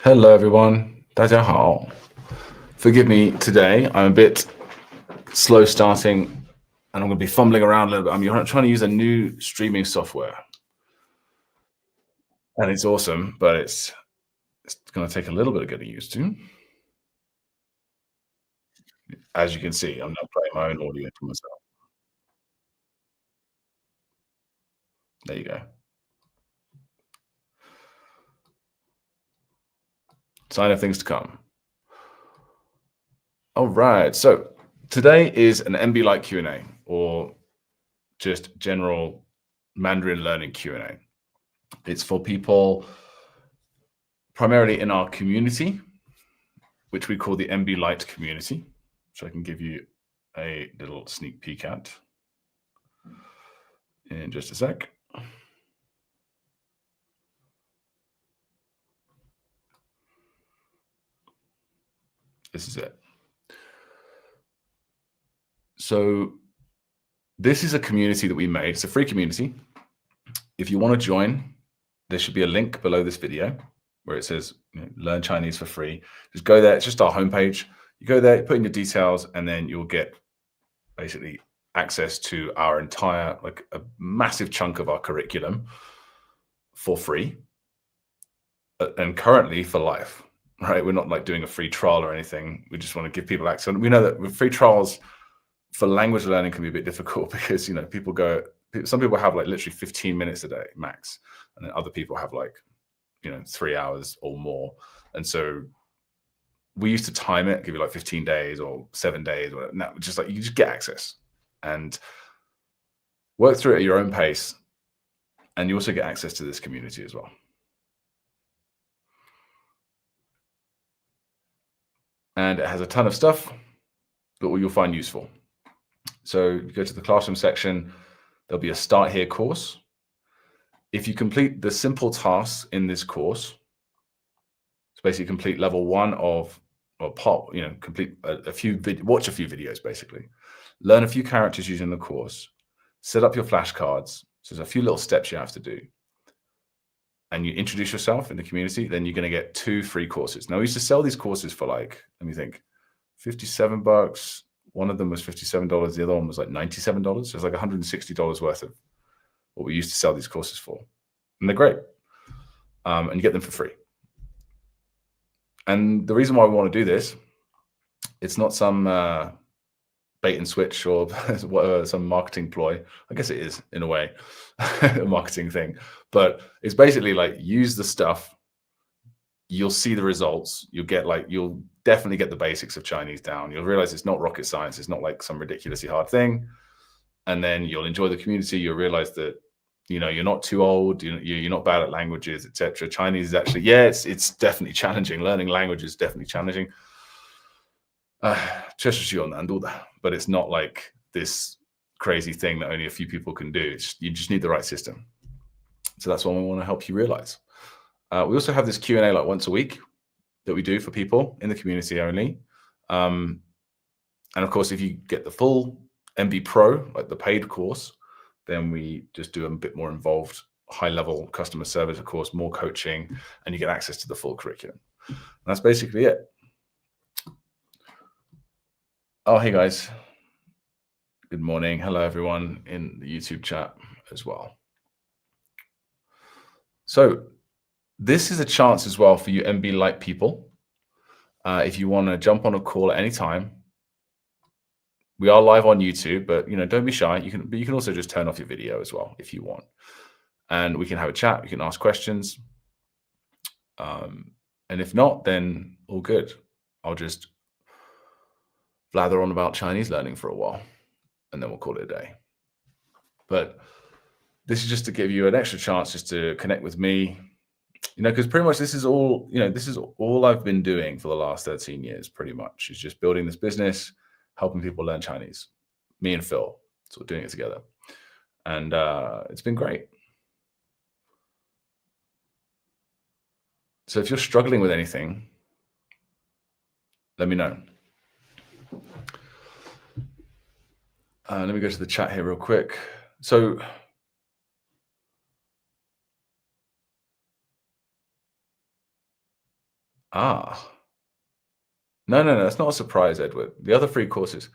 Hello, everyone. 大家好. Forgive me today. I'm a bit slow starting, and I'm going to be fumbling around a little bit. I'm trying to use a new streaming software, and it's awesome, but it's going to take a little bit of getting used to. As you can see, I'm not playing my own audio for myself. There you go. Sign of things to come. All right. So today is an MB Lite Q&A, or just general Mandarin learning Q&A. It's for people primarily in our community, which we call the MB Lite community, which I can give you a little sneak peek at in just a sec. This is it. So this is a community that we made. It's a free community. If you want to join, there should be a link below this video where it says learn Chinese for free. Just go there. It's just our homepage. You go there, put in your details, and then you'll get basically access to our entire, like a massive chunk of our curriculum for free, and currently for life. Right? We're not like doing a free trial or anything. We just want to give people access. We know that with free trials for language learning can be a bit difficult because some people have like literally 15 minutes a day max, and then other people have like 3 hours or more. And so we used to time it, give you like 15 days or 7 days, or now just like you just get access and work through it at your own pace, and you also get access to this community as well. And it has a ton of stuff that you'll find useful. So you go to the classroom section, there'll be a Start Here course. If you complete the simple tasks in this course, so basically complete level 1 of, or part, complete watch a few videos, basically. Learn a few characters using the course, set up your flashcards. So there's a few little steps you have to do. And you introduce yourself in the community, then you're going to get 2 free courses. Now, we used to sell these courses for like, let me think, $57. One of them was $57. The other one was like $97. So it's like $160 worth of what we used to sell these courses for. And they're great. And you get them for free. And the reason why we want to do this, it's not some bait and switch or some marketing ploy. I guess it is, in a way, a marketing thing. But it's basically like, use the stuff. You'll see the results. You'll definitely get the basics of Chinese down. You'll realize it's not rocket science. It's not like some ridiculously hard thing. And then you'll enjoy the community. You'll realize that, you're not too old. You're not bad at languages, etc. Chinese is actually, it's definitely challenging. Learning language is definitely challenging. But it's not like this crazy thing that only a few people can do. You just need the right system. So that's what we want to help you realize. We also have this Q&A like once a week that we do for people in the community only. And of course, if you get the full MB Pro, like the paid course, then we just do a bit more involved, high-level customer service, of course, more coaching, and you get access to the full curriculum. And that's basically it. Oh, hey, guys. Good morning. Hello, everyone in the YouTube chat as well. So this is a chance as well for you MB Lite people. If you want to jump on a call at any time, we are live on YouTube, but don't be shy. You can also just turn off your video as well if you want, and we can have a chat. You can ask questions, and if not, then all good. I'll just blather on about Chinese learning for a while, and then we'll call it a day. But this is just to give you an extra chance just to connect with me, because pretty much this is all I've been doing for the last 13 years, pretty much, is just building this business, helping people learn Chinese. Me and Phil, so we're doing it together. And it's been great. So if you're struggling with anything, let me know. Let me go to the chat here real quick. So Ah, no, it's not a surprise, Edward. The other free courses.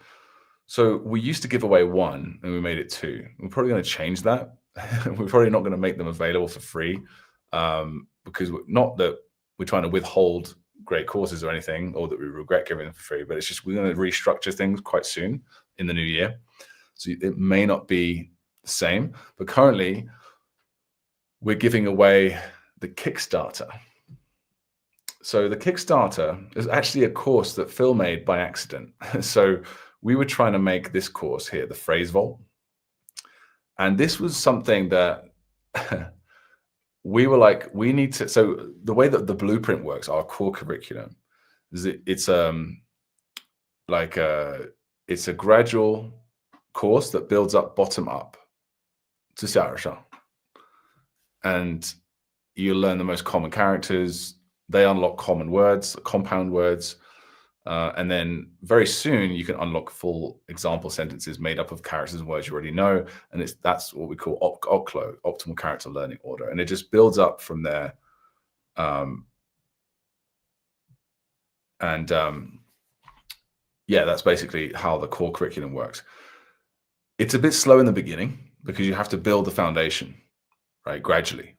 So we used to give away one and we made it two. We're probably going to change that. We're probably not going to make them available for free, because not that we're trying to withhold great courses or anything, or that we regret giving them for free, but it's just we're going to restructure things quite soon in the new year. So it may not be the same, but currently we're giving away the Kickstarter. So the Kickstarter is actually a course that Phil made by accident. So we were trying to make this course here, the Phrase Vault. And this was something that we were like, we need to, so the way that the blueprint works, our core curriculum, is it's it's a gradual course that builds up bottom up to 下而上. And you learn the most common characters. They unlock common words, compound words. And then very soon you can unlock full example sentences made up of characters and words you already know. And that's what we call OCLO, optimal character learning order. And it just builds up from there. Yeah, that's basically how the core curriculum works. It's a bit slow in the beginning because you have to build the foundation, right, gradually.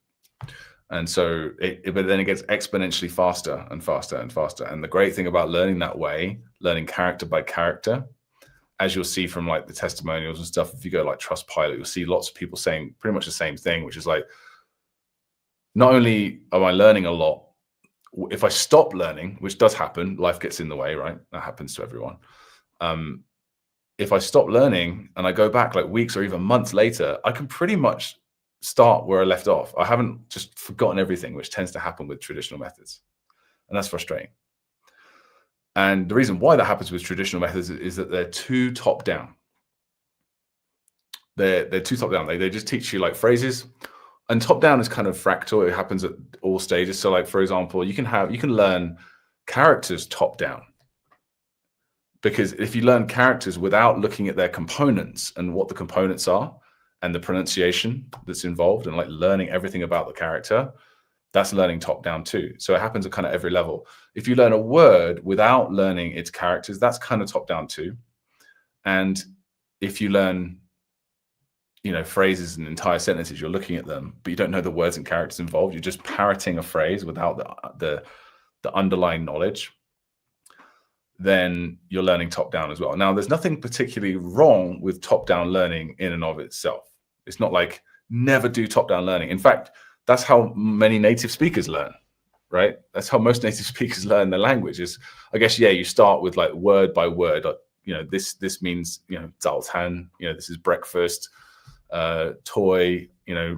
And so, but then it gets exponentially faster and faster and faster. And the great thing about learning that way, learning character by character, as you'll see from like the testimonials and stuff, if you go like Trustpilot, you'll see lots of people saying pretty much the same thing, which is like, not only am I learning a lot, if I stop learning, which does happen, life gets in the way, right? That happens to everyone. If I stop learning and I go back like weeks or even months later, I can pretty much start where I left off. I haven't just forgotten everything, which tends to happen with traditional methods. And that's frustrating. And the reason why that happens with traditional methods is that they're too top down. They're too top down. They just teach you like phrases. And top down is kind of fractal. It happens at all stages. So like, for example, you can learn characters top down. Because if you learn characters without looking at their components and what the components are, and the pronunciation that's involved and like learning everything about the character, that's learning top down too. So it happens at kind of every level. If you learn a word without learning its characters, that's kind of top down too. And if you learn, phrases and entire sentences, you're looking at them, but you don't know the words and characters involved. You're just parroting a phrase without the underlying knowledge, then you're learning top down as well. Now, there's nothing particularly wrong with top down learning in and of itself. It's not like never do top down learning. In fact, that's how many native speakers learn, right? That's how most native speakers learn their language is, I guess, yeah, you start with like word by word. This means, 早餐, this is breakfast, toy,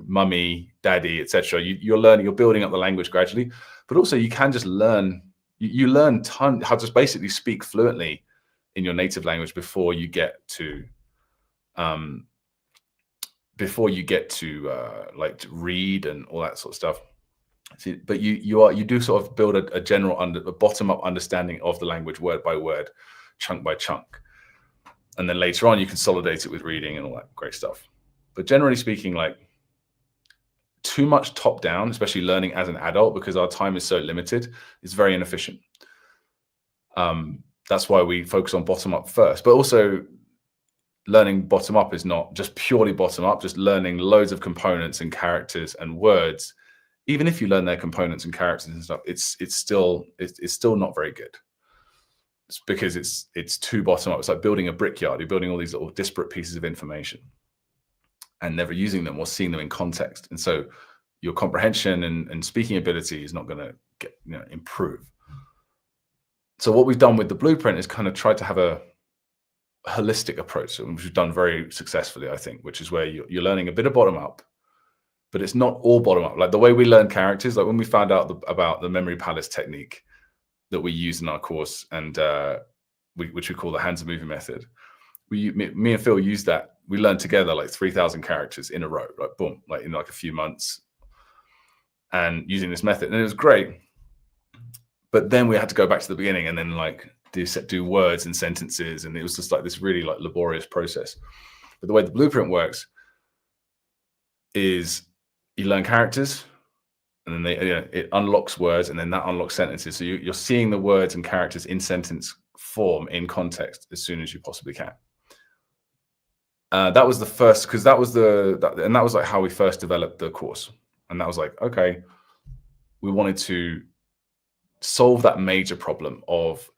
mummy, daddy, etc. You're learning, you're building up the language gradually, but also you can just learn. You learn how to basically speak fluently in your native language before you get to like to read and all that sort of stuff. See, but you do sort of build a general a bottom up understanding of the language word by word, chunk by chunk, and then later on you consolidate it with reading and all that great stuff. But generally speaking, like too much top down, especially learning as an adult, because our time is so limited, is very inefficient. That's why we focus on bottom up first, but also learning bottom up is not just purely bottom up, just learning loads of components and characters and words. Even if you learn their components and characters and stuff, it's still not very good. It's because it's too bottom up. It's like building a brickyard. You're building all these little disparate pieces of information and never using them or seeing them in context. And so your comprehension and speaking ability is not going to get improve. So what we've done with the blueprint is kind of try to have a holistic approach, which we've done very successfully, I think, which is where you're learning a bit of bottom up, but it's not all bottom up. Like the way we learn characters, like when we found out about the memory palace technique that we use in our course, and which we call the hands and moving method, me and Phil used that. We learned together like 3,000 characters in a row, like boom, like in like a few months, and using this method, and it was great. But then we had to go back to the beginning and then like do words and sentences, and it was just like this really like laborious process. But the way the blueprint works is you learn characters, and then it unlocks words, and then that unlocks sentences. So you're seeing the words and characters in sentence form in context as soon as you possibly can. That was the first, because that was and that was like how we first developed the course. And that was like, okay, we wanted to solve that major problem of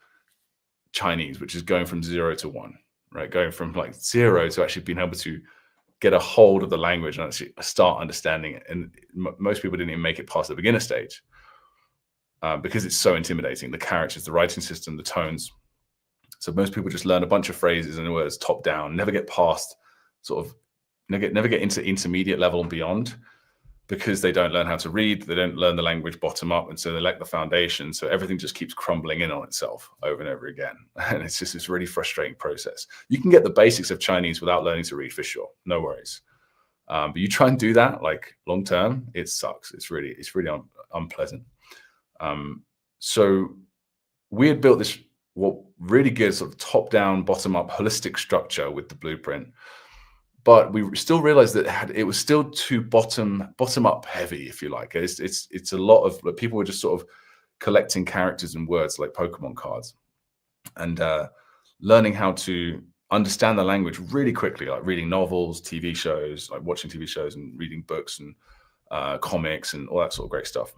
Chinese, which is going from 0 to 1, right? Going from like 0 to actually being able to get a hold of the language and actually start understanding it. And most people didn't even make it past the beginner stage because it's so intimidating. The characters, the writing system, the tones. So most people just learn a bunch of phrases and words top down, never get past sort of, never get into intermediate level and beyond, because they don't learn how to read, they don't learn the language bottom up, and so they lack the foundation. So everything just keeps crumbling in on itself over and over again. And it's just this really frustrating process. You can get the basics of Chinese without learning to read for sure, no worries. But you try and do that like long term, it sucks. It's really unpleasant. So we had built this what really good sort of top down, bottom up, holistic structure with the blueprint. But we still realized that it was still too bottom up heavy, if you like. It's a lot of like, people were just sort of collecting characters and words like Pokemon cards, and learning how to understand the language really quickly, like reading novels, TV shows, like watching TV shows and reading books and comics and all that sort of great stuff.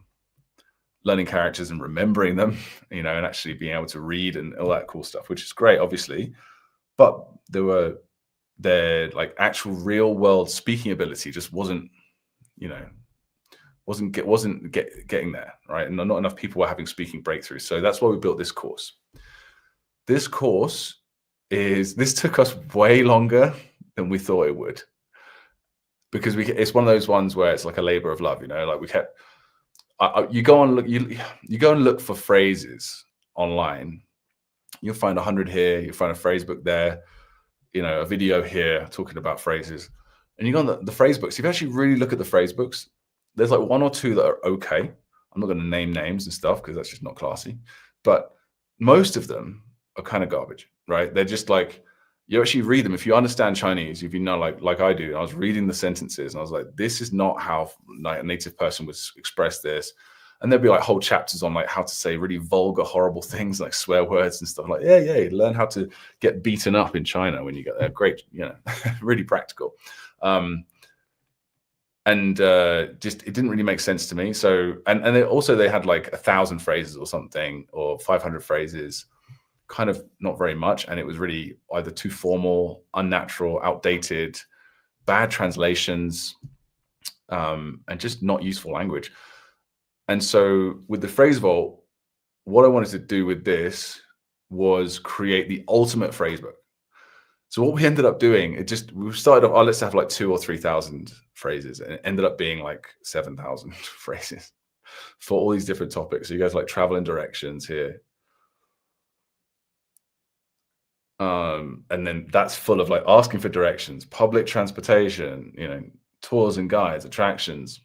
Learning characters and remembering them, and actually being able to read and all that cool stuff, which is great, obviously. But their like actual real world speaking ability just wasn't getting there, right? And not enough people were having speaking breakthroughs. So that's why we built this course. This took us way longer than we thought it would, because it's one of those ones where it's like a labor of love, like we kept, you go and look for phrases online. You'll find 100 here, you'll find a phrase book there, a video here talking about phrases, and you go on the phrase books. If you actually really look at the phrase books, there's like 1 or 2 that are okay. I'm not going to name names and stuff because that's just not classy, but most of them are kind of garbage, right? They're just like, you actually read them. If you understand Chinese, if you know, like I do, I was reading the sentences and I was like, this is not how like a native person would express this. And there'd be like whole chapters on like how to say really vulgar, horrible things like swear words and stuff. Like, yeah, learn how to get beaten up in China when you get there. Great, really practical. Just it didn't really make sense to me. So and they had like 1,000 phrases or something, or 500 phrases, kind of not very much. And it was really either too formal, unnatural, outdated, bad translations, and just not useful language. And so with the phrase vault, what I wanted to do with this was create the ultimate phrase book. So what we ended up doing, we started off, let's have like 2,000 or 3,000 phrases, and it ended up being like 7,000 phrases for all these different topics. So you guys like travel and directions here. And then that's full of like asking for directions, public transportation, tours and guides, attractions.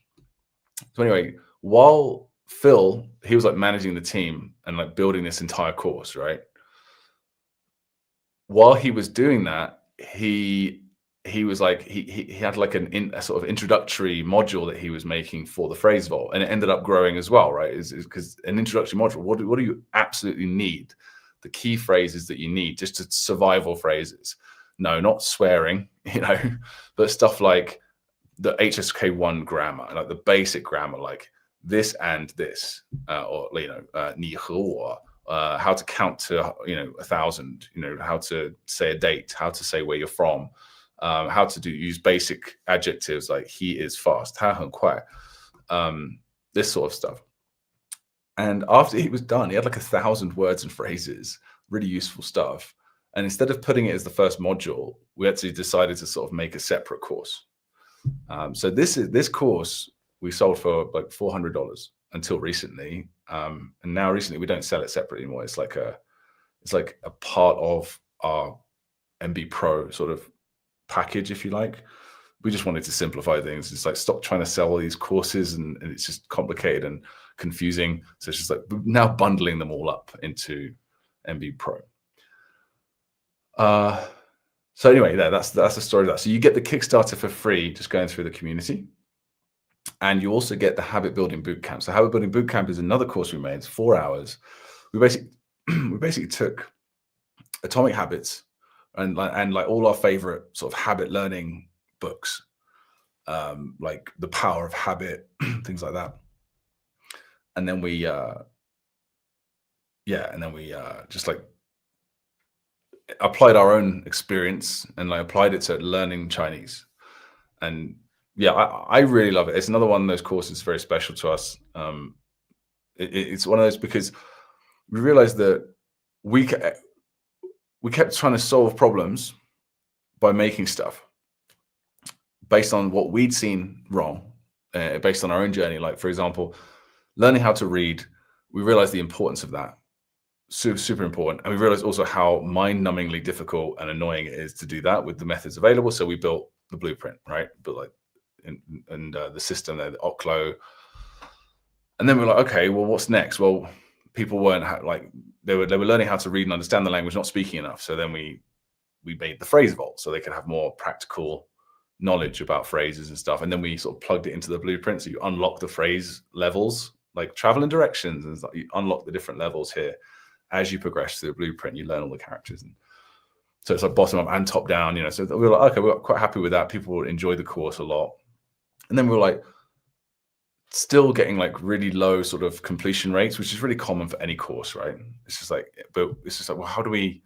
So anyway, while Phil, he was like managing the team and like building this entire course, right? While he was doing that, he was like, he had like a sort of introductory module that he was making for the phrase vault, and it ended up growing as well, right? Is because an introductory module, what do you absolutely need? The key phrases that you need, just to survival phrases. No, not swearing, but stuff like the HSK1 grammar, like the basic grammar, like this and this, or ni he wo, how to count to 1,000, how to say a date, how to say where you're from, how to use basic adjectives like he is fast, 他很快, this sort of stuff. And after he was done, he had like 1,000 words and phrases, really useful stuff. And instead of putting it as the first module, we actually decided to sort of make a separate course. So this course we sold for like $400 until recently. And now recently we don't sell it separately anymore. It's like a part of our MB Pro sort of package, if you like. We just wanted to simplify things. It's like, stop trying to sell all these courses and it's just complicated and confusing. So it's just like now bundling them all up into MB Pro. So anyway, that's the story of that. So you get the Kickstarter for free, just going through the community. And you also get the habit building bootcamp. So habit building bootcamp is another course we made. It's 4 hours. We basically we basically took Atomic Habits and like all our favorite sort of habit learning books, like The Power of Habit, things like that. And then we just like applied our own experience and like applied it to learning Chinese. And yeah, I really love it. It's another one of those courses very special to us. It's one of those because we realized that we kept trying to solve problems by making stuff based on what we'd seen wrong, based on our own journey. Like, for example, learning how to read, we realized the importance of that. Super, super important. And we realized also how mind-numbingly difficult and annoying it is to do that with the methods available. So we built the blueprint, right? But like, and the system there, the Oklo. And then we're like, okay, well, what's next? Well, people weren't like they were learning how to read and understand the language, not speaking enough. So then we made the phrase vault so they could have more practical knowledge about phrases and stuff. And then we sort of plugged it into the blueprint. So you unlock the phrase levels, like travel and directions, and you unlock the different levels here. As you progress through the blueprint, you learn all the characters. And so it's like bottom up and top down, you know. So we were like, okay, we're quite happy with that. People enjoyed the course a lot. And then we were like, still getting like really low sort of completion rates, which is really common for any course, right? It's just like, but it's just like, well, how do we?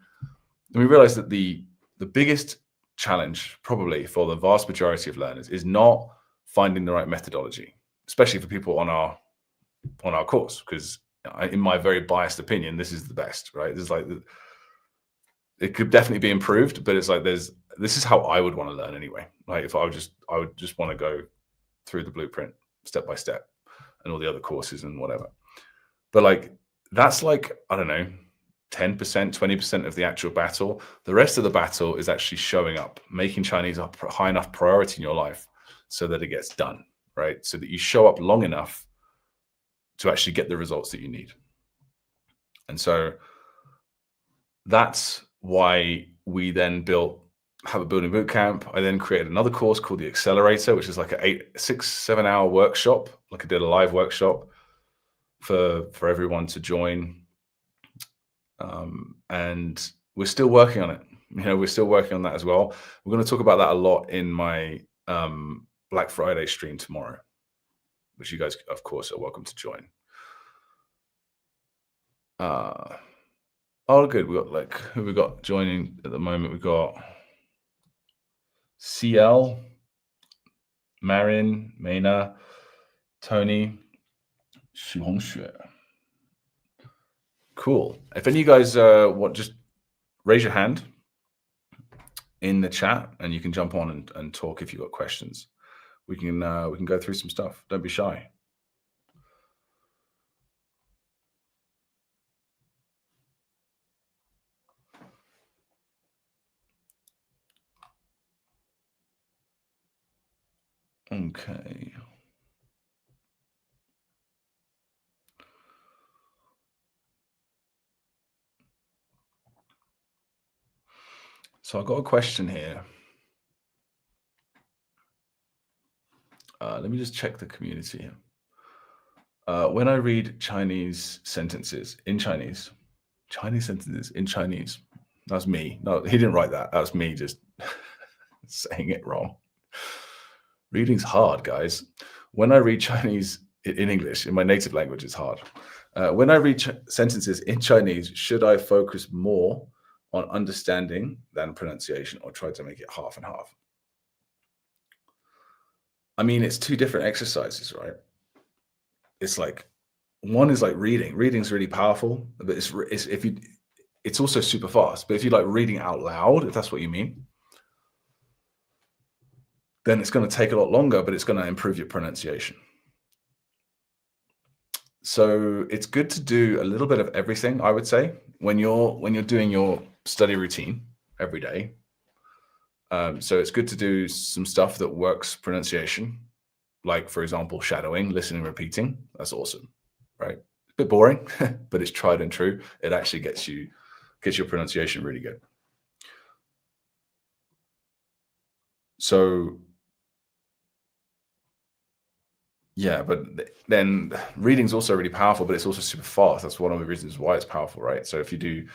And we realized that the biggest challenge probably for the vast majority of learners is not finding the right methodology, especially for people on our course, because in my very biased opinion, this is the best, right? This is like, it could definitely be improved, but it's like this is how I would want to learn anyway. Like if I would just want to go through the blueprint step by step and all the other courses and whatever. But like, that's like, I don't know, 10%, 20% of the actual battle. The rest of the battle is actually showing up, making Chinese a high enough priority in your life so that it gets done, right? So that you show up long enough to actually get the results that you need. And so that's why we then built Habit Building Bootcamp. I then created another course called the Accelerator, which is like a 6-7 hour workshop. Like I did a live workshop for everyone to join. And we're still working on it. You know, we're still working on that as well. We're going to talk about that a lot in my Black Friday stream tomorrow, which you guys, of course, are welcome to join. Oh, good. We got like, who we got joining at the moment? We got CL, Marin, Mena, Tony, Xu Hongxue. Cool. If any of you guys want, just raise your hand in the chat, and you can jump on and talk if you've got questions. We can go through some stuff. Don't be shy. Okay. So I've got a question here. Let me just check the community here. When I read Chinese sentences in Chinese, that's me. No, he didn't write that. That was me just saying it wrong. Reading's hard, guys. When I read Chinese in English, in my native language, it's hard. When I read sentences in Chinese, should I focus more on understanding than pronunciation, or try to make it half and half? I mean, it's two different exercises, right? It's like, one is like reading. Reading's really powerful, but it's also super fast. But if you like reading out loud, if that's what you mean, then it's going to take a lot longer, but it's going to improve your pronunciation. So it's good to do a little bit of everything, I would say, when you're doing your study routine every day. So it's good to do some stuff that works pronunciation, like, for example, shadowing, listening, repeating. That's awesome, right? It's a bit boring, but it's tried and true. It actually gets your pronunciation really good. So Yeah, but then reading's also really powerful, but it's also super fast. That's one of the reasons why it's powerful, right? So if you do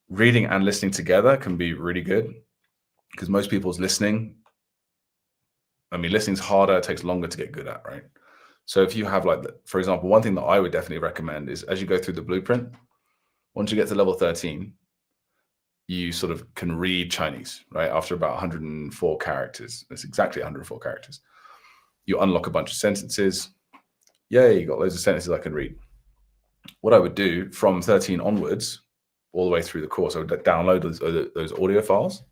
reading and listening together can be really good because most people's listening, I mean, listening's harder, it takes longer to get good at, right? So if you have like, for example, one thing that I would definitely recommend is as you go through the blueprint, once you get to level 13, you sort of can read Chinese, right? After about 104 characters. It's exactly 104 characters. You unlock a bunch of sentences. Yay, you got loads of sentences I can read. What I would do from 13 onwards, all the way through the course, I would download those audio files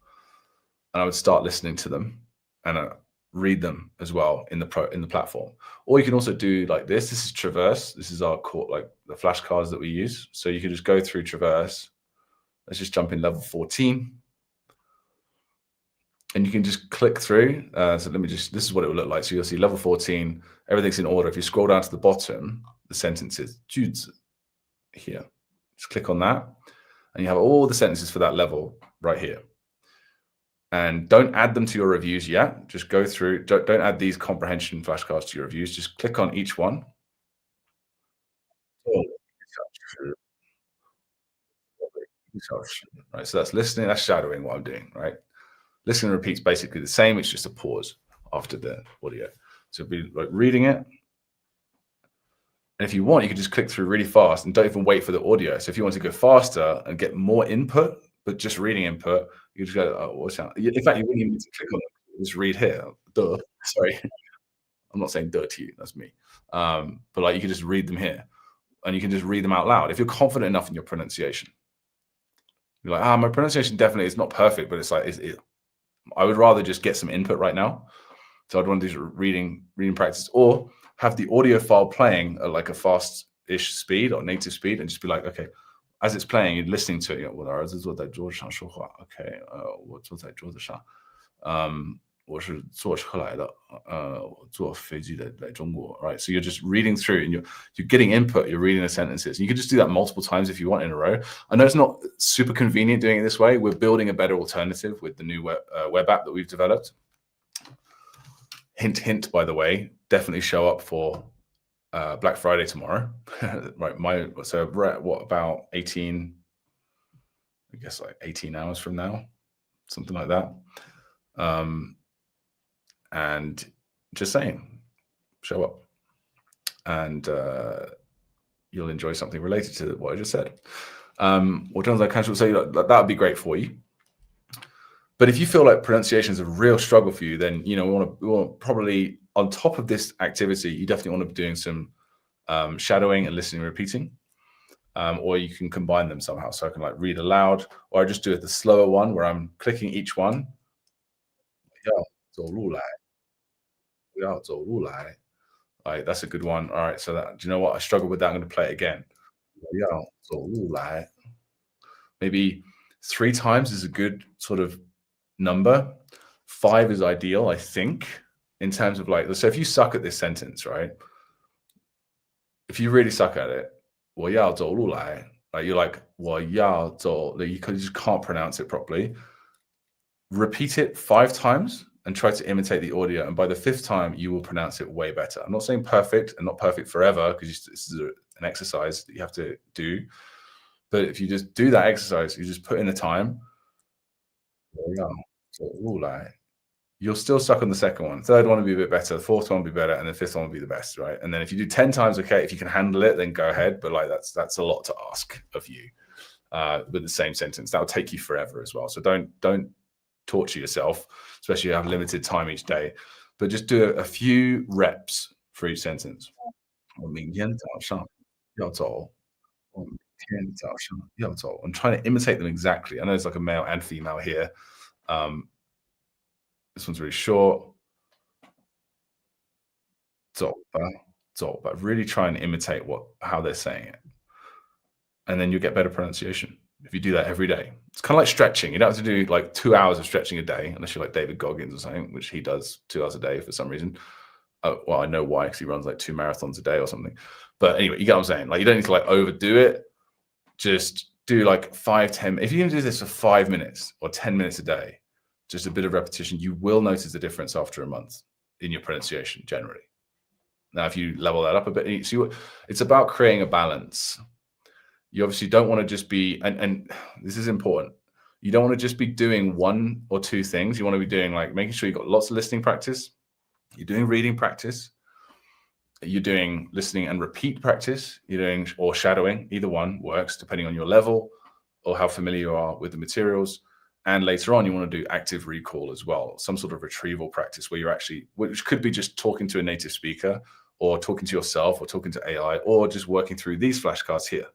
and I would start listening to them and read them as well in the platform. Or you can also do like this. This is Traverse. This is our core, like the flashcards that we use. So you can just go through Traverse. Let's just jump in level 14. And you can just click through. So let me just, this is what it will look like. So you'll see level 14, everything's in order. If you scroll down to the bottom, the sentences, here, just click on that. And you have all the sentences for that level right here. And don't add them to your reviews yet. Just go through, don't add these comprehension flashcards to your reviews. Just click on each one. Right, so that's listening, that's shadowing what I'm doing, right? Listening repeats basically the same, it's just a pause after the audio. So it'd be like reading it. And if you want, you can just click through really fast and don't even wait for the audio. So if you want to go faster and get more input, but just reading input, you just go, oh, what's that? In fact, you wouldn't even need to click on it. Just read here. Duh. Sorry. I'm not saying duh to you. That's me. But like you can just read them here and you can just read them out loud. If you're confident enough in your pronunciation, you're like, my pronunciation definitely is not perfect, but it's like, I would rather just get some input right now. So I'd want to do reading practice or have the audio file playing at like a fast-ish speed or native speed and just be like, okay, as it's playing, you're listening to it. You know, 我的儿子坐在桌子上说话. Okay, 我坐在桌子上. 我是坐车来的. 我坐飞机来中国. Right, so you're just reading through and you're getting input. You're reading the sentences. And you can just do that multiple times if you want in a row. I know it's not super convenient doing it this way. We're building a better alternative with the new web app that we've developed. Hint, hint, by the way, definitely show up for Black Friday tomorrow. Right, so we're at what, about 18, I guess like 18 hours from now, something like that. And just saying, show up and you'll enjoy something related to what I just said. 我正在看书, so that would be great for you. But if you feel like pronunciation is a real struggle for you, then we want probably on top of this activity, you definitely want to be doing some shadowing and listening and repeating. Or you can combine them somehow. So I can like read aloud, or I just do it the slower one where I'm clicking each one. 要走路来, 要走路来. All right, that's a good one. All right, so do you know what? I struggled with that. I'm going to play it again. 要走路来. Maybe 3 times is a good sort of number. 5 is ideal, I think, in terms of like, so if you suck at this sentence, right? If you really suck at it, 我要走路来, like you're like, 我要走, like you just can't pronounce it properly. Repeat it 5 times and try to imitate the audio. And by the 5th time, you will pronounce it way better. I'm not saying perfect and not perfect forever, because this is an exercise that you have to do. But if you just do that exercise, you just put in the time, 我要走路来, you'll still suck on the second one. Third one will be a bit better. The 4th one will be better. And the 5th one will be the best, right? And then if you do 10 times, okay, if you can handle it, then go ahead. But like that's a lot to ask of you with the same sentence. That'll take you forever as well. So don't torture yourself, especially if you have limited time each day. But just do a few reps for each sentence. 我明天早上要走. 我明天早上要走. I'm trying to imitate them exactly. I know it's like a male and female here. This one's really short. 走吧, 走吧. Really try and imitate how they're saying it. And then you get better pronunciation if you do that every day. It's kind of like stretching. You don't have to do like 2 hours of stretching a day, unless you're like David Goggins or something, which he does 2 hours a day for some reason. Well, I know why, because he runs like 2 marathons a day or something. But anyway, you get what I'm saying. Like you don't need to like overdo it. Just do like 5, 10. If you can do this for 5 minutes or 10 minutes a day, just a bit of repetition, you will notice the difference after a month in your pronunciation generally. Now, if you level that up a bit, so it's about creating a balance. You obviously don't want to just be, and this is important, you don't want to just be doing one or two things. You want to be doing like making sure you've got lots of listening practice, you're doing reading practice, you're doing listening and repeat practice, you're doing, or shadowing, either one works depending on your level or how familiar you are with the materials. And later on, you want to do active recall as well, some sort of retrieval practice where you're actually, which could be just talking to a native speaker or talking to yourself or talking to AI or just working through these flashcards here,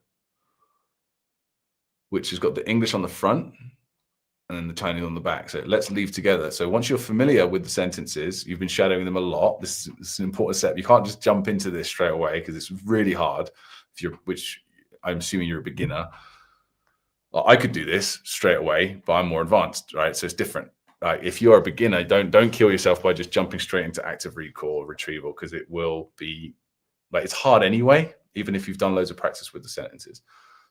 which has got the English on the front and then the Chinese on the back. So let's leave together. So once you're familiar with the sentences, you've been shadowing them a lot. This is an important step. You can't just jump into this straight away because it's really hard. If you're, which I'm assuming you're a beginner. Well, I could do this straight away, but I'm more advanced, right? So it's different. If you're a beginner, don't kill yourself by just jumping straight into active recall or retrieval, because it will be like, it's hard anyway, even if you've done loads of practice with the sentences.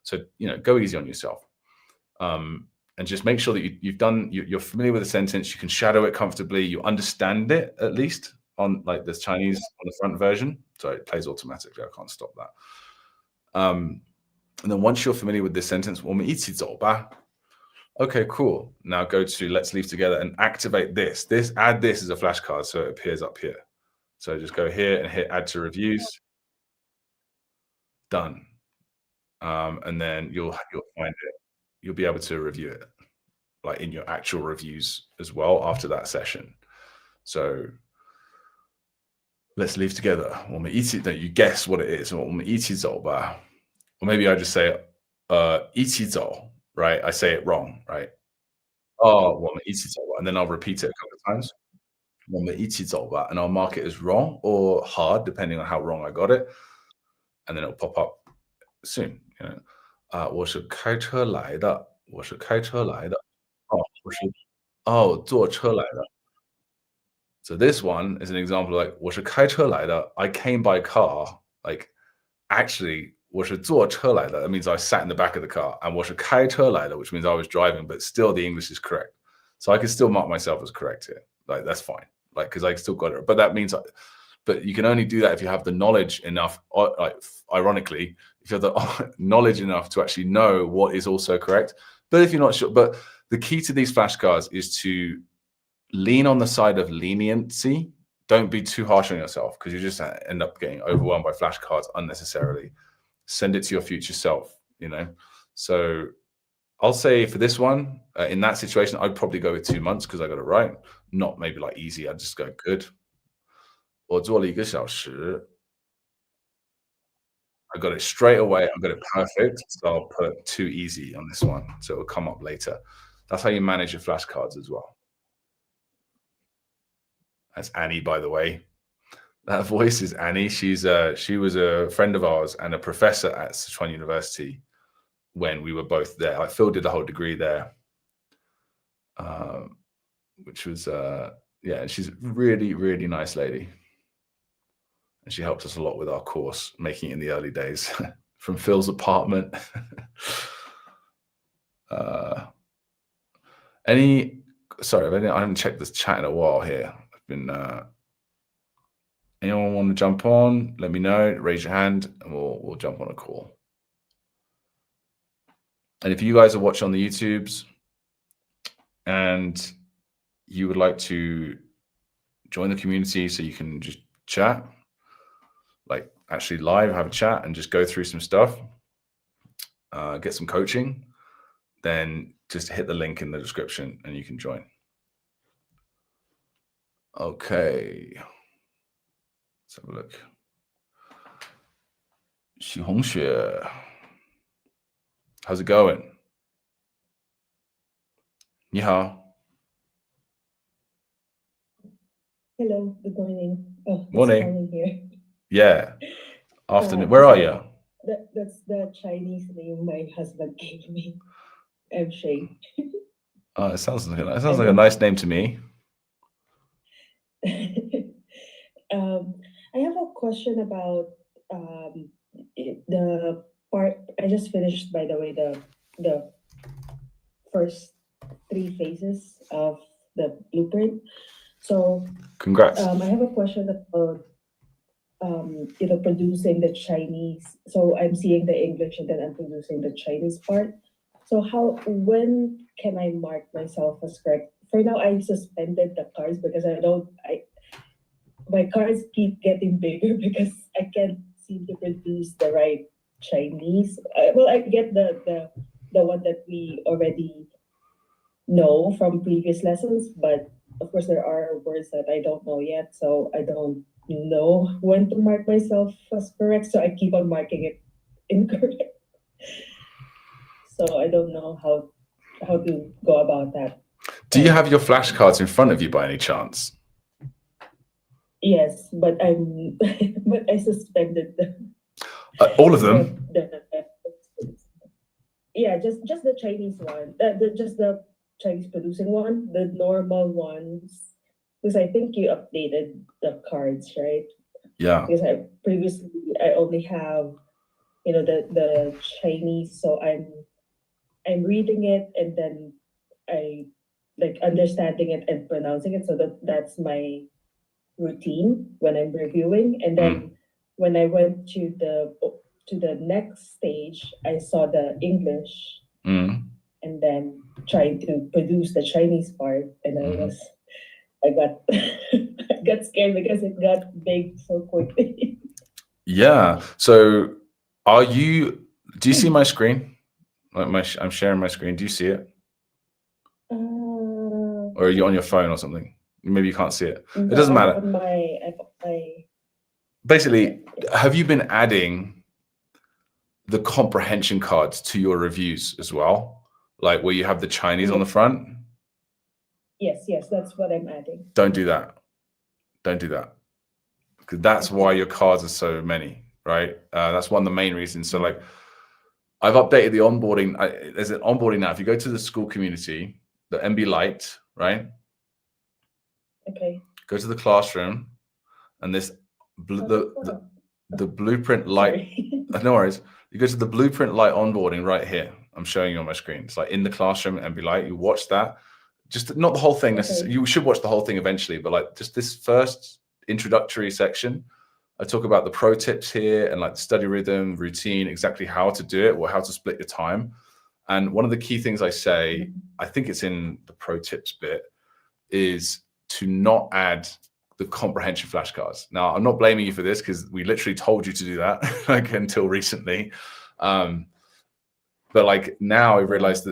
So, go easy on yourself. And just make sure that you're familiar with the sentence, you can shadow it comfortably, you understand it at least on like there's Chinese on the front version. So it plays automatically. I can't stop that. And then once you're familiar with this sentence, 我们一起走吧. Okay, cool. Now go to let's leave together and activate this. Add this as a flashcard so it appears up here. So just go here and hit add to reviews. Done. And then you'll find it. You'll be able to review it like in your actual reviews as well after that session. So let's leave together. 我们一起, that you guess what it is. 我们一起走吧. Or maybe I just say 一起走, right? I say it wrong, right? Oh, 我们一起走吧. And then I'll repeat it a couple of times. 我们一起走吧. And I'll mark it as wrong or hard, depending on how wrong I got it. And then it'll pop up soon. 我是开车来的. 我是开车来的. Oh, 坐车来的. So this one is an example like 我是开车来的. I came by car. Like, actually, 我是坐车来的. That means I sat in the back of the car. And 我是开车来的, which means I was driving, but still the English is correct. So I can still mark myself as correct here. Like, that's fine. Like, because I still got it. But that means, but you can only do that if you have the knowledge enough, like, ironically, if you have the knowledge enough to actually know what is also correct. But if you're not sure, but the key to these flashcards is to lean on the side of leniency. Don't be too harsh on yourself because you just end up getting overwhelmed by flashcards unnecessarily. Send it to your future self, So I'll say for this one, in that situation, I'd probably go with 2 months because I got it right. Not maybe like easy. I'd just go good. 我做了1个小时. I got it straight away. I got it perfect. So I'll put too easy on this one. So it'll come up later. That's how you manage your flashcards as well. That's Annie, by the way. That voice is Annie. She was a friend of ours and a professor at Sichuan University when we were both there. Like Phil did the whole degree there, which was yeah. She's a really, really nice lady, and she helped us a lot with our course, making it in the early days from Phil's apartment. Sorry, I haven't checked this chat in a while here. I've been. Anyone want to jump on? Let me know. Raise your hand, and we'll jump on a call. And if you guys are watching on the YouTubes, and you would like to join the community, so you can just chat, like actually live, have a chat, and just go through some stuff, get some coaching, then just hit the link in the description, and you can join. Okay. Let's have a look. Xu Hongxue. How's it going? 你好. Hello, good morning. Oh, Morning. Morning here. Yeah. Afternoon. Where are you? That's the Chinese name my husband gave me. I'm Shay. It sounds like a nice name to me. I have a question about the part. I just finished, by the way, the first 3 phases of the blueprint. So Congrats. I have a question about producing the Chinese. So I'm seeing the English and then I'm producing the Chinese part. So when can I mark myself as correct? For now, I suspended the cards because my cards keep getting bigger because I can't seem to produce the right Chinese. Well, I get the one that we already know from previous lessons, but of course there are words that I don't know yet, so I don't know when to mark myself as correct, so I keep on marking it incorrect. So I don't know how to go about that. Do you have your flashcards in front of you by any chance? Yes, but but I suspended them. All of them? Yeah, just the Chinese one. Just the Chinese producing one, the normal ones. Because I think you updated the cards, right? Yeah. Because previously I only have, the Chinese, so I'm reading it and then I like understanding it and pronouncing it. So that's my routine when I'm reviewing. And then when I went to the next stage, I saw the English and then trying to produce the Chinese part, and I got I got scared because it got big so quickly. Yeah. So do you see my screen? I'm sharing my screen. Do you see it? Or are you on your phone or something? Maybe you can't see it. It doesn't matter. Basically, have you been adding the comprehension cards to your reviews as well? Like where you have the Chinese on the front? Yes, that's what I'm adding. Don't do that. Don't do that. Because that's why your cards are so many, right? That's one of the main reasons. So like I've updated the onboarding. There's an onboarding now. If you go to the school community, the MB Lite, right? Okay. Go to the classroom and this the Blueprint Lite. No worries. You go to the Blueprint Lite onboarding right here. I'm showing you on my screen. It's like in the classroom, MB Lite. You watch that. Just not the whole thing necessarily. You should watch the whole thing eventually, but like just this first introductory section, I talk about the pro tips here and like the study rhythm, routine, exactly how to do it or how to split your time. And one of the key things I say, I think it's in the pro tips bit, is to not add the comprehension flashcards. Now, I'm not blaming you for this because we literally told you to do that like until recently. But like now I've realized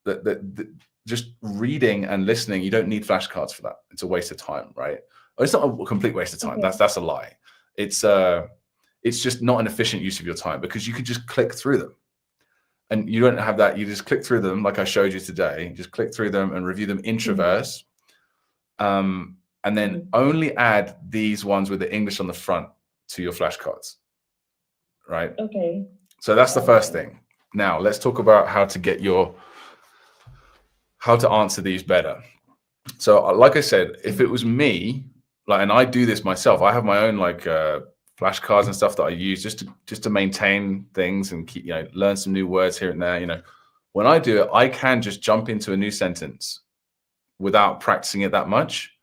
that just reading and listening, you don't need flashcards for that. It's a waste of time, right? It's not a complete waste of time. That's a lie. It's just not an efficient use of your time because you can just click through them. And you don't have that. You just click through them like I showed you today. Just click through them and review them introverse. And then only add these ones with the English on the front to your flashcards, right? Okay. So that's the first thing. Now let's talk about how to answer these better. So like I said, if it was me, like, and I do this myself, I have my own like flashcards and stuff that I use just to maintain things and keep, learn some new words here and there. When I do it, I can just jump into a new sentence without practicing it that much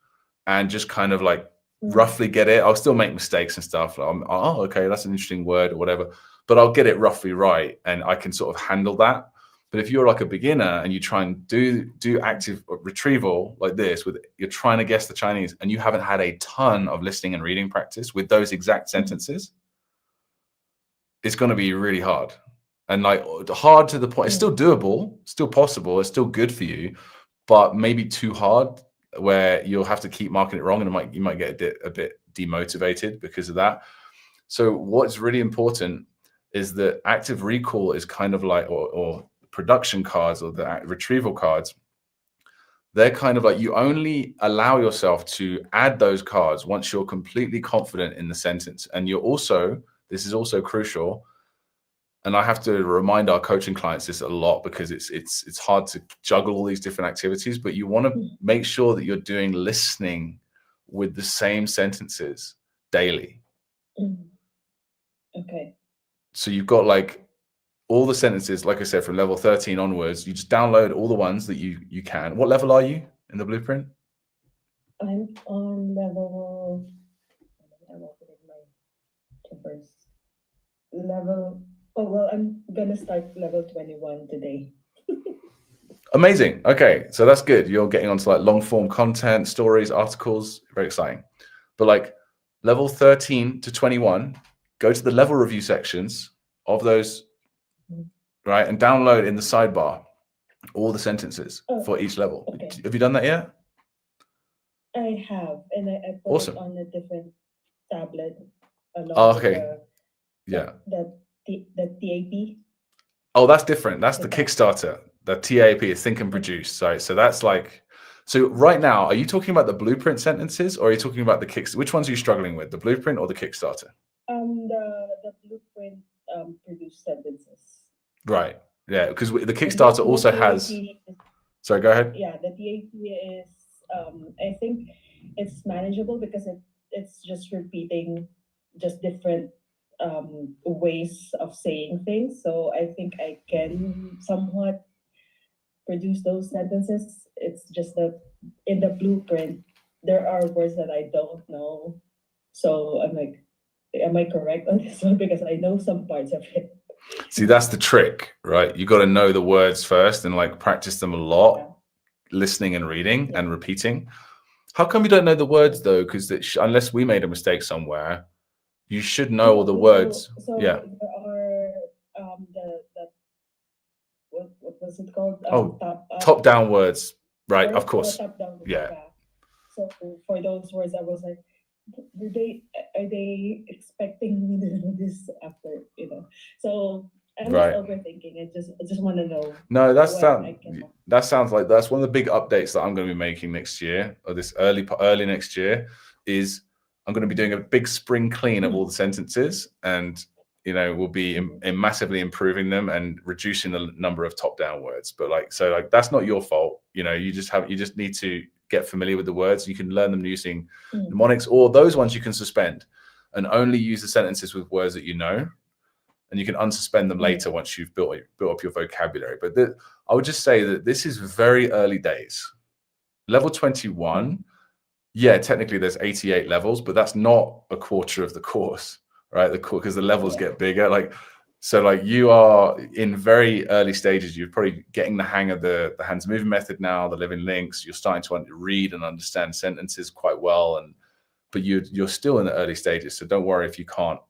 and just kind of like roughly get it. I'll still make mistakes and stuff. Oh, okay, that's an interesting word or whatever, but I'll get it roughly right and I can sort of handle that. But if you're like a beginner and you try and do active retrieval like this, you're trying to guess the Chinese and you haven't had a ton of listening and reading practice with those exact sentences, it's going to be really hard. And like hard to the point, it's still doable, still possible, it's still good for you, but maybe too hard where you'll have to keep marking it wrong and you might get a bit demotivated because of that. So what's really important is that active recall is kind of like, or production cards or the retrieval cards, they're kind of like you only allow yourself to add those cards once you're completely confident in the sentence. And this is also crucial. And I have to remind our coaching clients this a lot because it's hard to juggle all these different activities, but you want to make sure that you're doing listening with the same sentences daily. Okay. So you've got like all the sentences, like I said, from level 13 onwards, you just download all the ones that you can. What level are you in the blueprint? I'm on level first. Level. Oh well, I'm gonna start level 21 today. Amazing. Okay, so that's good. You're getting onto like long form content, stories, articles. Very exciting. But like level 13 to 21, go to the level review sections of those, right, and download in the sidebar all the sentences for each level. Okay. Have you done that yet? I have, and I put Awesome. it on a different tablet. Okay. Yeah. The TAP. Oh, that's different. That's the Kickstarter. The TAP is Think and Produce. So that's like, so right now, are you talking about the Blueprint sentences, or are you talking about the Kickstarter? Which ones are you struggling with, the Blueprint or the Kickstarter? The Blueprint produce sentences. Right. Yeah, because the Kickstarter also has. Sorry, go ahead. Yeah, the TAP is. I think it's manageable because it's just repeating just different ways of saying things. So I think I can somewhat produce those sentences. It's just that in the Blueprint, there are words that I don't know. So I'm like, am I correct on this one? Because I know some parts of it. See, that's the trick, right? You got to know the words first and like practice them a lot, listening and reading and repeating. How come you don't know the words though? Because unless we made a mistake somewhere, you should know all the words. So yeah. There are the what was it called? Top down words, right? Of course. Top down. Yeah. So for those words, I was like, are they expecting me to do this after, you know? So I'm just overthinking. I just want to know. No, that sounds like that's one of the big updates that I'm going to be making next year, or this early next year, is I'm going to be doing a big spring clean of all the sentences, and we'll be massively improving them and reducing the number of top down words. But so that's not your fault. You just need to get familiar with the words. You can learn them using mnemonics, or those ones you can suspend and only use the sentences with words that you know, and you can unsuspend them later once you've built up your vocabulary. But I would just say that this is very early days. Level 21, yeah, technically there's 88 levels, but that's not a quarter of the course, right? Because the levels get bigger. So you are in very early stages. You're probably getting the hang of the hands moving method now, the living links. You're starting to read and understand sentences quite well, but you're still in the early stages. So don't worry if you can't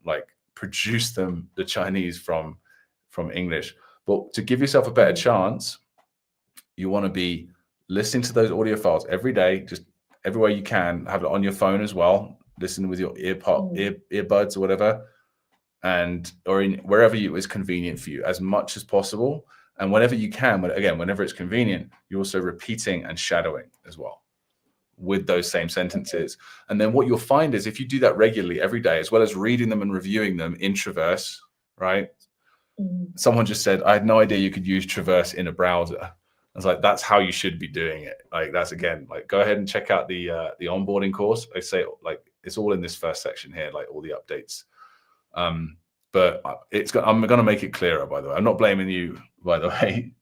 produce the Chinese from English. But to give yourself a better chance, you want to be listening to those audio files every day, just everywhere you can. Have it on your phone as well. Listen with your earbuds or whatever. Or in wherever is convenient for you, as much as possible. And whenever you can, whenever it's convenient, you're also repeating and shadowing as well with those same sentences. And then what you'll find is if you do that regularly every day, as well as reading them and reviewing them in Traverse, right? Someone just said, I had no idea you could use Traverse in a browser. I was like, that's how you should be doing it. That's go ahead and check out the onboarding course. I say it's all in this first section here, all the updates. But I'm going to make it clearer, by the way. I'm not blaming you, by the way,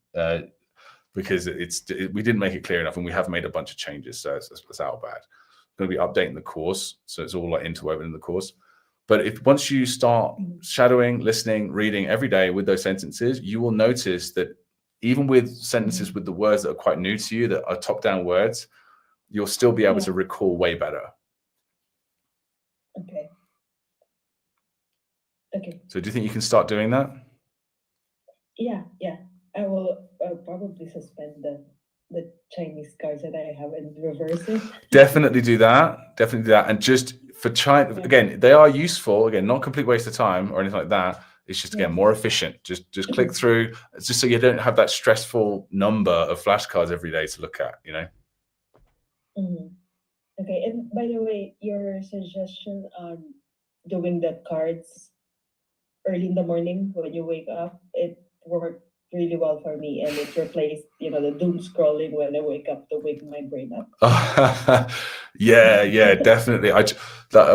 because we didn't make it clear enough, and we have made a bunch of changes, so it's our bad. I'm going to be updating the course, so it's all interwoven in the course. But once you start shadowing, listening, reading every day with those sentences, you will notice that even with sentences with the words that are quite new to you, that are top-down words, you'll still be able to recall way better. Okay. So do you think you can start doing that? Yeah. I will probably suspend the Chinese cards that I have and reverse it. Definitely do that. And just for China, again, they are useful. Again, not a complete waste of time or anything like that. It's just, again, more efficient. Just click through. It's just so you don't have that stressful number of flashcards every day to look at, Okay. And by the way, your suggestion on doing the cards early in the morning when you wake up, it worked really well for me, and it replaced the doom scrolling when I wake up to wake my brain up. yeah, definitely. I'm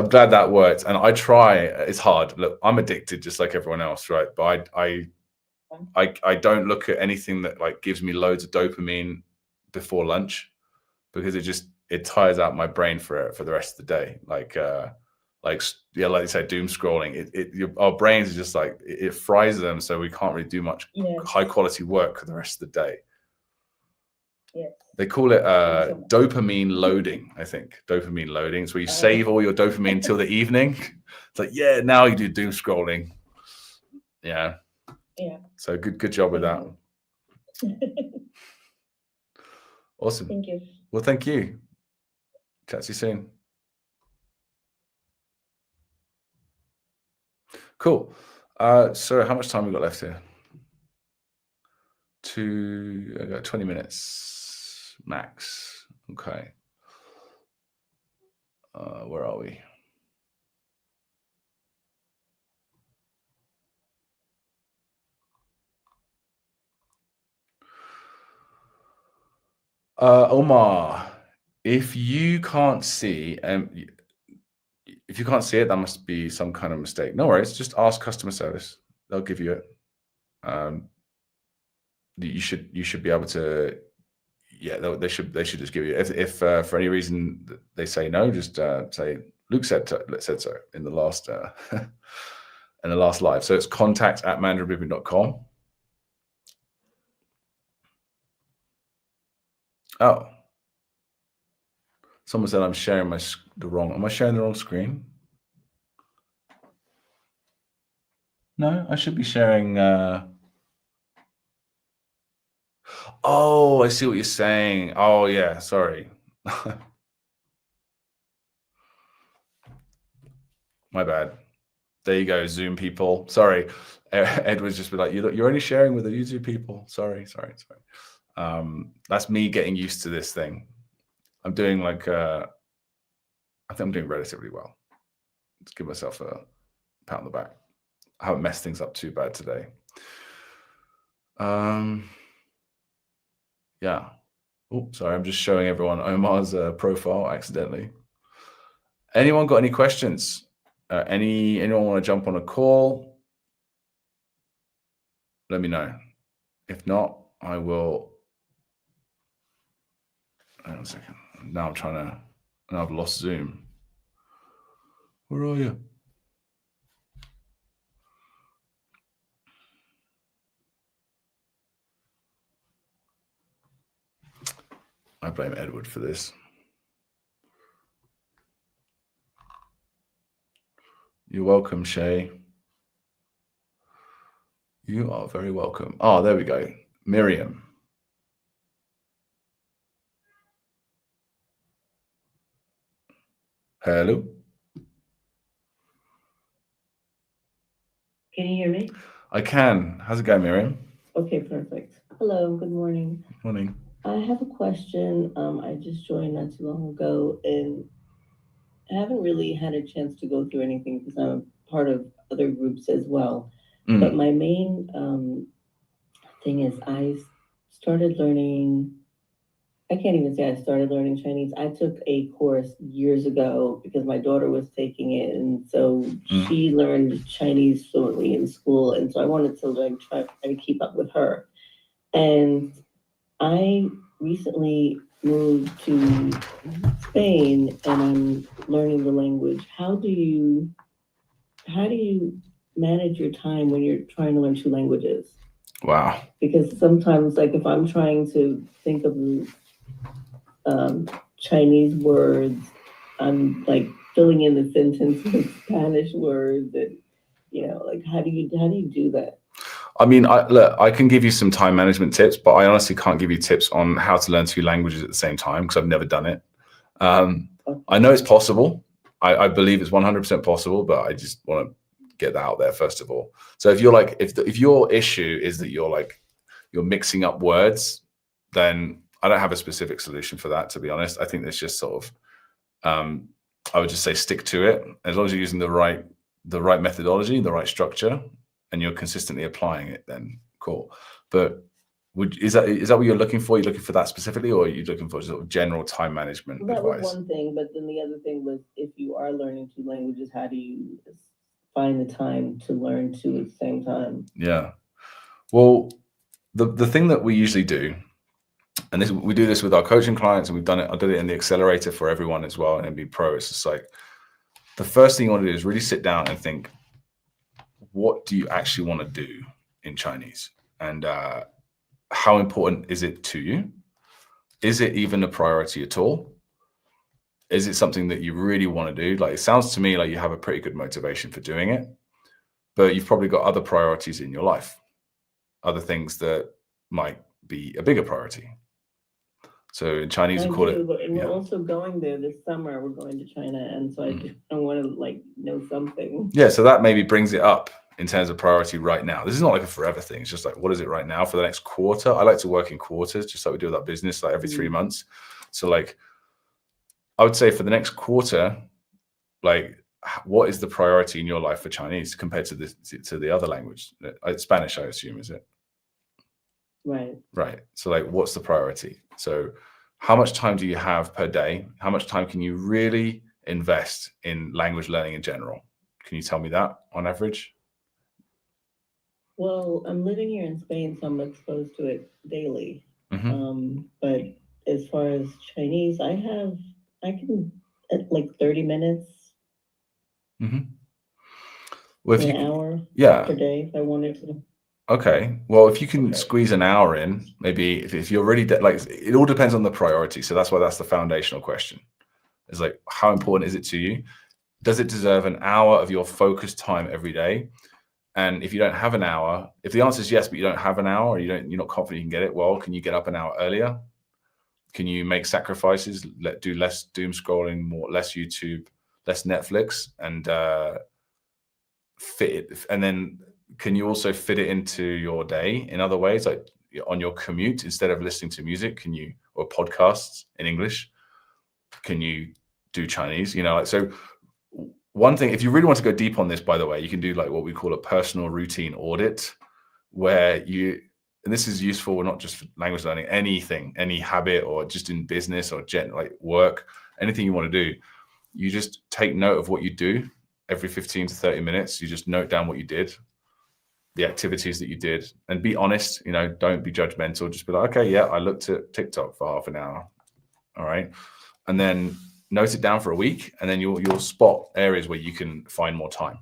glad that worked, and I try. It's hard. Look, I'm addicted just like everyone else, right? But I don't look at anything that gives me loads of dopamine before lunch, because it tires out my brain for the rest of the day. like you said, doom scrolling. Our brains are just like, it fries them, so we can't really do much high quality work for the rest of the day. Yes. They call it dopamine loading, I think. Dopamine loading. It's where you save all your dopamine till the evening. It's like, yeah, now you do doom scrolling. Yeah. Yeah. So good job with that. Awesome. Thank you. Well, thank you. Chat to you soon. Cool. So how much time we got left here? I got 20 minutes max. Okay. Where are we? Omar, if you can't see, if you can't see it, that must be some kind of mistake. No worries. Just ask customer service. They'll give you it. You should be able to. Yeah, they should just give you. If for any reason they say no, just say Luke said so in the last in the last live. So it's contact@mandarinblueprint.com. Oh, someone said I'm sharing the wrong. Am I sharing the wrong screen? No, I should be sharing. Oh, I see what you're saying. Oh, yeah, sorry. My bad. There you go, Zoom people. Sorry. Edward's just been like, you're only sharing with the YouTube people. Sorry. That's me getting used to this thing. I'm doing I think I'm doing relatively well. Let's give myself a pat on the back. I haven't messed things up too bad today. Yeah. Oh, sorry. I'm just showing everyone Omar's profile accidentally. Anyone got any questions? Anyone want to jump on a call? Let me know. If not, I will. Hang on a second. Now I've lost Zoom. Where are you? I blame Edward for this. You're welcome, Shay. You are very welcome. Oh, there we go. Miriam. Hello. Can you hear me? I can. How's it going, Miriam? Okay, perfect. Hello, good morning. Morning. I have a question. I just joined not too long ago, and I haven't really had a chance to go through anything because I'm part of other groups as well. But my main thing is I started learning, I can't even say I started learning Chinese. I took a course years ago because my daughter was taking it, and so she learned Chinese fluently in school, and so I wanted to try to keep up with her. And I recently moved to Spain, and I'm learning the language. How do you manage your time when you're trying to learn two languages? Wow. Because sometimes, if I'm trying to think of Chinese words, I'm filling in the sentence with Spanish words, and how do you do that? I mean, I can give you some time management tips, but I honestly can't give you tips on how to learn two languages at the same time because I've never done it. I know it's possible. I believe it's 100% possible, but I just want to get that out there first of all. So if you're if your issue is that you're mixing up words, then I don't have a specific solution for that, to be honest. I think it's just sort of, I would just say stick to it. As long as you're using the right methodology, the right structure, and you're consistently applying it, then cool. But is that what you're looking for? You're looking for that specifically, or are you looking for sort of general time management advice? That was one thing, but then the other thing was, if you are learning two languages, how do you find the time to learn two at the same time? Yeah. Well, the thing that we usually do, and we do this with our coaching clients, and I did it in the accelerator for everyone as well, in MB Pro. It's just the first thing you want to do is really sit down and think, what do you actually want to do in Chinese? And how important is it to you? Is it even a priority at all? Is it something that you really want to do? Like, it sounds to me like you have a pretty good motivation for doing it, but you've probably got other priorities in your life, other things that might be a bigger priority. So in Chinese, we call it. And we're also going there this summer. We're going to China, and so I just want to like know something. Yeah, so that maybe brings it up in terms of priority right now. This is not like a forever thing. It's just like, what is it right now for the next quarter? I like to work in quarters, just like we do with our business, like every 3 months. So like, I would say for the next quarter, like, what is the priority in your life for Chinese compared to the other language? Spanish, I assume, is it? Right. So like, what's the priority? So how much time do you have per day? How much time can you really invest in language learning in general? Can you tell me that on average? Well, I'm living here in Spain, so I'm exposed to it daily. But as far as Chinese, I can at like 30 minutes. Well, an hour per day if I wanted to. Okay. Well, if you can squeeze an hour in, maybe if you're really like, it all depends on the priority. So that's why that's the foundational question. It's like, how important is it to you? Does it deserve an hour of your focused time every day? And if you don't have an hour, if the answer is yes, but you don't have an hour, or you're not confident you can get it, well, can you get up an hour earlier? Can you make sacrifices? Do less doom scrolling, less YouTube, less Netflix, and fit it? And then can you also fit it into your day in other ways, like on your commute, instead of listening to music, or podcasts in English, can you do Chinese? So one thing, if you really want to go deep on this, by the way, you can do like what we call a personal routine audit, where and this is useful not just for language learning, anything, any habit, or just in business or like work, anything you want to do, you just take note of what you do every 15 to 30 minutes. You just note down what you did, the activities that you did, and be honest. Don't be judgmental. Just be like, okay, yeah, I looked at TikTok for half an hour. All right. And then note it down for a week, and then you'll spot areas where you can find more time.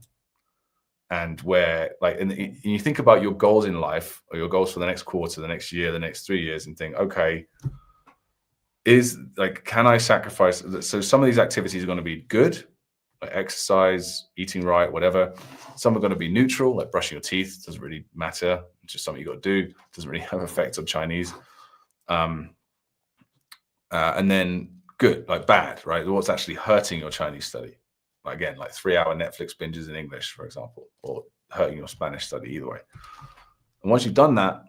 And where, like, and you think about your goals in life, or your goals for the next quarter, the next year, the next 3 years, and think, okay, can I sacrifice? So some of these activities are going to be good, like exercise, eating right, whatever. Some are going to be neutral, like brushing your teeth. Doesn't really matter. It's just something you got to do. Doesn't really have effect on Chinese. And then good, like bad, right? What's actually hurting your Chinese study? Again, like 3-hour Netflix binges in English, for example, or hurting your Spanish study, either way. And once you've done that,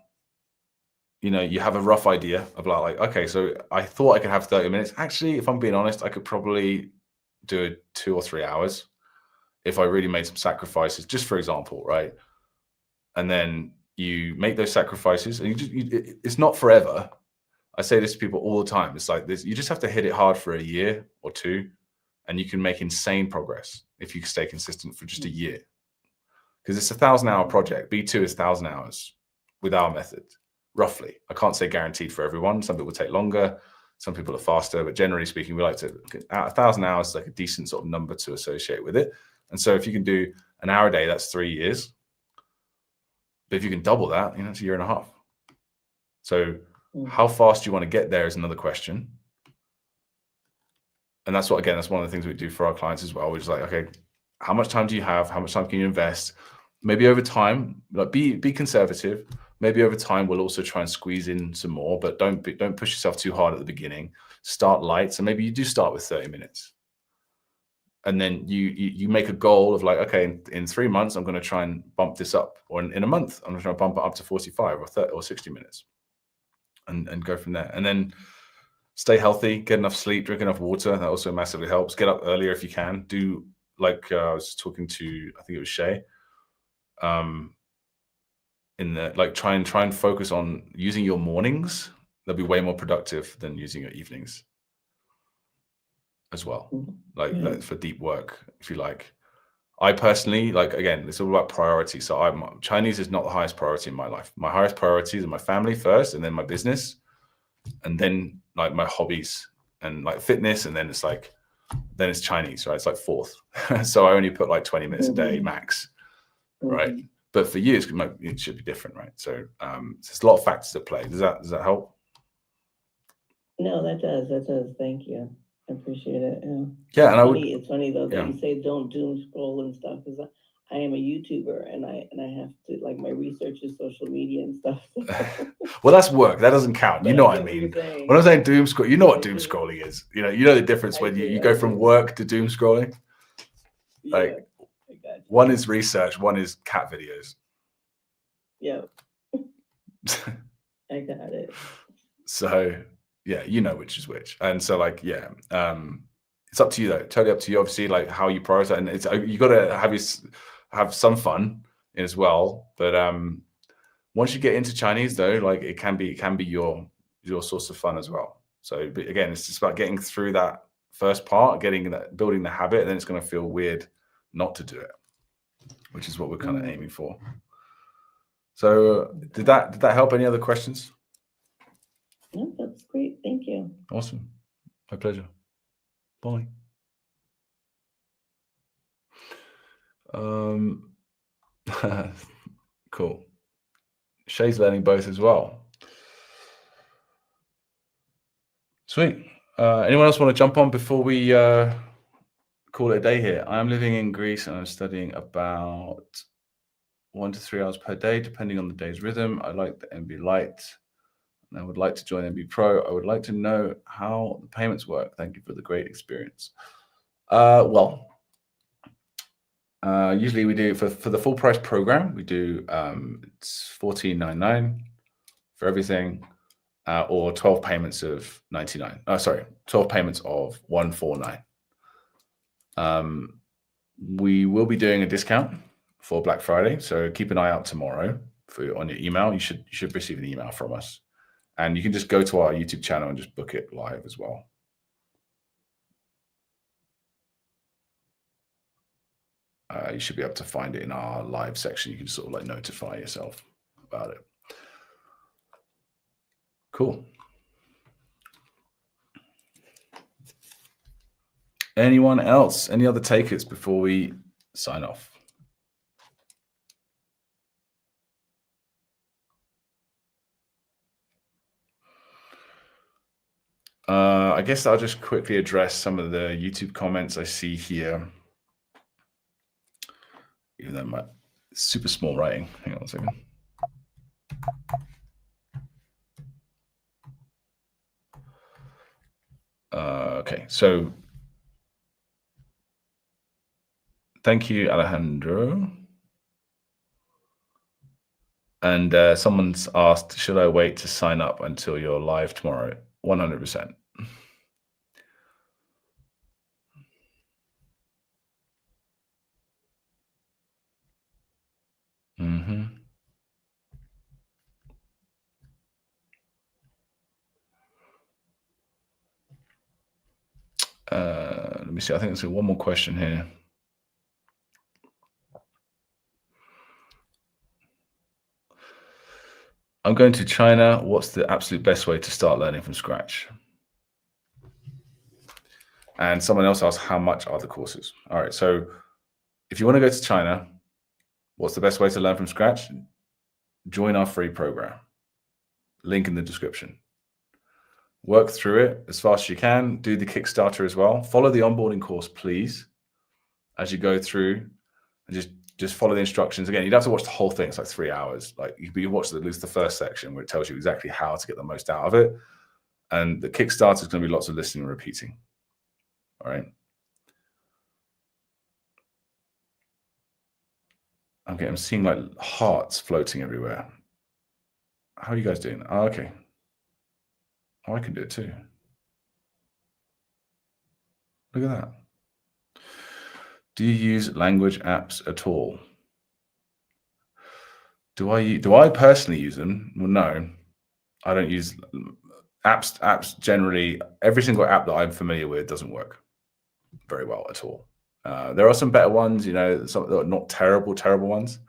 you have a rough idea of like, okay, so I thought I could have 30 minutes. Actually, if I'm being honest, I could probably do it 2 or 3 hours if I really made some sacrifices, just for example, right? And then you make those sacrifices, and it's not forever. I say this to people all the time. It's like this, you just have to hit it hard for a year or two, and you can make insane progress if you stay consistent for just a year. Because it's a 1,000-hour project. B2 is 1,000 hours with our method, roughly. I can't say guaranteed for everyone. Some people take longer, some people are faster, but generally speaking, we like to, 1,000 hours is like a decent sort of number to associate with it. And so if you can do an hour a day, that's 3 years. But if you can double that, it's a year and a half. So how fast do you want to get there is another question. And that's one of the things we do for our clients as well. We're just like, okay, how much time do you have? How much time can you invest? Maybe over time, like be conservative. Maybe over time, we'll also try and squeeze in some more, but don't push yourself too hard at the beginning. Start light. So maybe you do start with 30 minutes. And then you make a goal of like, okay, in 3 months, I'm going to try and bump this up. Or in a month, I'm going to try and bump it up to 45 or 30 or 60 minutes. And go from there. And then stay healthy, get enough sleep, drink enough water. That also massively helps. Get up earlier if you can. Do like I was talking to, I think it was Shay. Try and focus on using your mornings. They'll be way more productive than using your evenings as well. Like for deep work, if you like. I personally, again, it's all about priority. So Chinese is not the highest priority in my life. My highest priorities are my family first, and then my business, and then like my hobbies and like fitness. And then it's like then it's Chinese, right? It's like fourth. So I only put like 20 minutes a day max, right? But for you, it should be different, right? So there's a lot of factors at play. Does that help? No, that does. Thank you. I appreciate it. Yeah, and it's funny though that you say don't doom scroll and stuff, because I am a YouTuber and I have to, like, my research is social media and stuff. Well, that's work. That doesn't count. You know what I mean? When I'm saying doom scroll, you know what doom scrolling is. You know the difference when you go from work to doom scrolling. Like, one is research, one is cat videos. Yeah. I got it. So yeah, you know which is which. And so, like, yeah, it's up to you though. Totally up to you, obviously, like how you prioritize. And it's, you got to have some fun as well. But once you get into Chinese though, like it can be your source of fun as well. So but again, it's just about getting through that first part, building the habit, and then it's going to feel weird not to do it, which is what we're kind of aiming for. So did that help? Any other questions? No, that's great. Thank you. Awesome. My pleasure. Bye. Cool. Shay's learning both as well. Sweet. Anyone else want to jump on before we call it a day here? I am living in Greece and I'm studying about 1 to 3 hours per day, depending on the day's rhythm. I like the MB Lite. I would like to join MB Pro. I would like to know how the payments work. Thank you for the great experience. Usually we do for the full price program, we do it's $14.99 for everything, or 12 payments of 99. 12 payments of $149. We will be doing a discount for Black Friday, so keep an eye out tomorrow on your email. You should receive an email from us. And you can just go to our YouTube channel and just book it live as well. You should be able to find it in our live section. You can sort of like notify yourself about it. Cool. Anyone else? Any other takers before we sign off? I guess I'll just quickly address some of the YouTube comments I see here. Even though my super small writing. Hang on a second. Okay, so thank you, Alejandro. And someone's asked, should I wait to sign up until you're live tomorrow? 100%. Let me see. I think there's one more question here. I'm going to China. What's the absolute best way to start learning from scratch? And someone else asked, how much are the courses? All right. So if you want to go to China, what's the best way to learn from scratch? Join our free program. Link in the description. Work through it as fast as you can. Do the Kickstarter as well. Follow the onboarding course, please, as you go through, and just follow the instructions. Again, you don't have to watch the whole thing. It's like 3 hours. Like you watch at least the first section where it tells you exactly how to get the most out of it. And the Kickstarter is going to be lots of listening and repeating. All right. I'm seeing like hearts floating everywhere. How are you guys doing? Oh, okay. Oh, I can do it too. Look at that. Do you use language apps at all? Do I personally use them? Well, no, I don't use apps. Apps generally, every single app that I'm familiar with doesn't work very well at all. There are some better ones, some that are not terrible ones.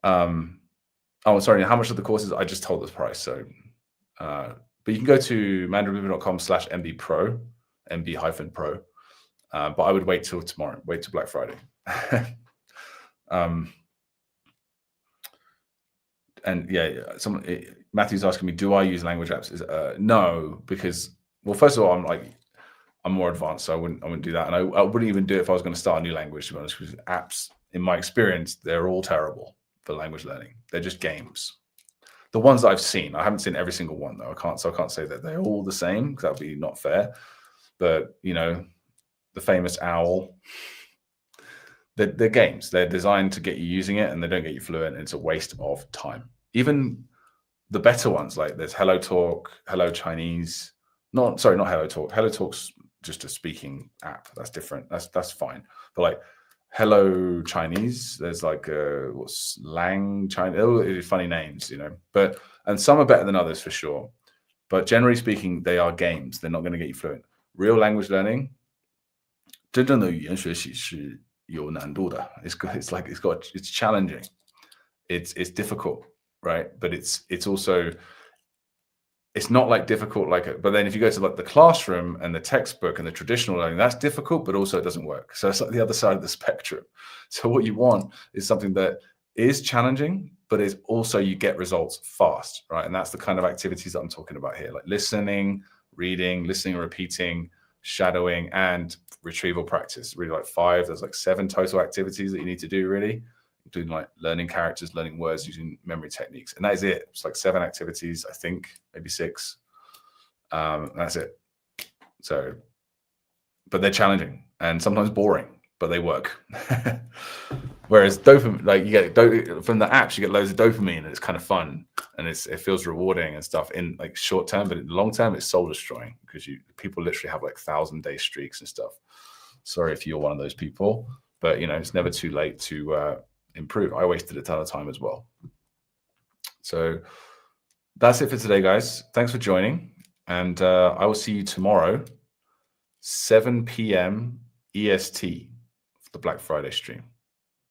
Oh, sorry. How much of the courses? I just told this price. So, but you can go to mandarinblueprint.com/mbpro MB-Pro. But I would wait till tomorrow, wait till Black Friday. And yeah, Matthew's asking me, do I use language apps? No, because, well, first of all, I'm more advanced, so I wouldn't do that. And I wouldn't even do it if I was going to start a new language, to be honest, because apps, in my experience, they're all terrible for language learning. They're just games. The ones that I've seen, I haven't seen every single one though. I can't say that they're all the same, because that would be not fair. But, you know, the famous OWL, they're games. They're designed to get you using it, and they don't get you fluent, and it's a waste of time. Even the better ones, like there's Hello Talk, Hello Chinese. Not Hello Talk. Hello Talk's just a speaking app. That's different. That's fine. But like Hello Chinese, there's like what's Lang Chinese. Oh, funny names, you know. And some are better than others for sure. But generally speaking, they are games. They're not going to get you fluent. Real language learning, 真正的语言学习是有难度的. It's challenging. It's difficult, right? But it's also, it's not like difficult but then if you go to like the classroom and the textbook and the traditional learning, that's difficult, but also it doesn't work. So it's like the other side of the spectrum. So what you want is something that is challenging, but is also you get results fast, right? And that's the kind of activities that I'm talking about here, like listening, reading, listening, repeating, shadowing, and retrieval practice. Really like 5, there's like 7 total activities that you need to do, really, including like learning characters, learning words, using memory techniques. And that is it. It's like 7 activities, I think, maybe 6. That's it. So, but they're challenging and sometimes boring, but they work. Whereas dopamine, like you get from the apps, you get loads of dopamine, and it's kind of fun, and it feels rewarding and stuff in like short term, but in the long term, it's soul destroying, because people literally have like 1,000-day streaks and stuff. Sorry if you're one of those people, but you know, it's never too late to improve. I wasted a ton of time as well. So that's it for today, guys. Thanks for joining, and I will see you tomorrow, 7 p.m. EST, for the Black Friday stream.